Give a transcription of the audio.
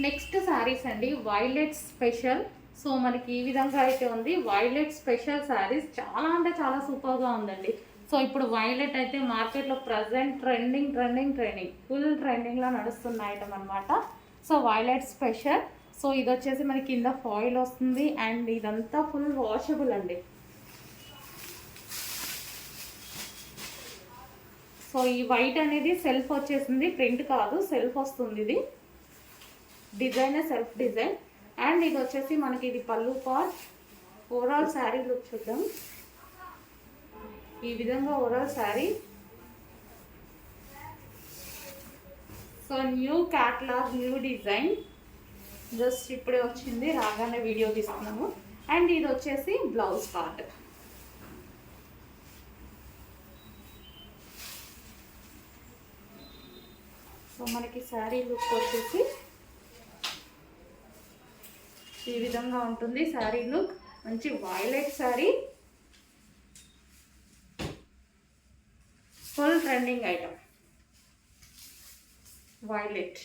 Next saris అండి, violet special. So మనకి ఈ విధంగా అయితే ఉంది. వైలెట్ స్పెషల్ శారీస్ చాలా అంటే చాలా సూపర్గా ఉందండి. సో ఇప్పుడు వైలెట్ అయితే మార్కెట్లో ప్రజెంట్ ట్రెండింగ్ ఫుల్ ట్రెండింగ్లో నడుస్తున్న ఐటమ్ అనమాట. So violet special. సో ఇది వచ్చేసి మనకి కింద ఫాయిల్ వస్తుంది అండ్ ఇదంతా ఫుల్ వాషబుల్ అండి. సో ఈ వైట్ అనేది సెల్ఫ్ వచ్చేసింది, ప్రింట్ కాదు, సెల్ఫ్ వస్తుంది. ఇది డిజైన్ సెల్ఫ్ డిజైన్. అండ్ ఇది వచ్చేసి మనకి ఇది పళ్ళు పార్ట్. ఓవరాల్ శారీ లుక్ చూద్దాం. ఈ విధంగా overall sari. So new catalogue, new design, just ఇప్పుడే వచ్చింది, రాగానే వీడియో తీస్తున్నాము. అండ్ ఇది వచ్చేసి బ్లౌజ్ పార్ట్. సో మనకి శారీ లుక్ వచ్చేసి ఈ విధంగా ఉంటుంది. శారీ లుక్ మంచి violet sari, full trending item violet.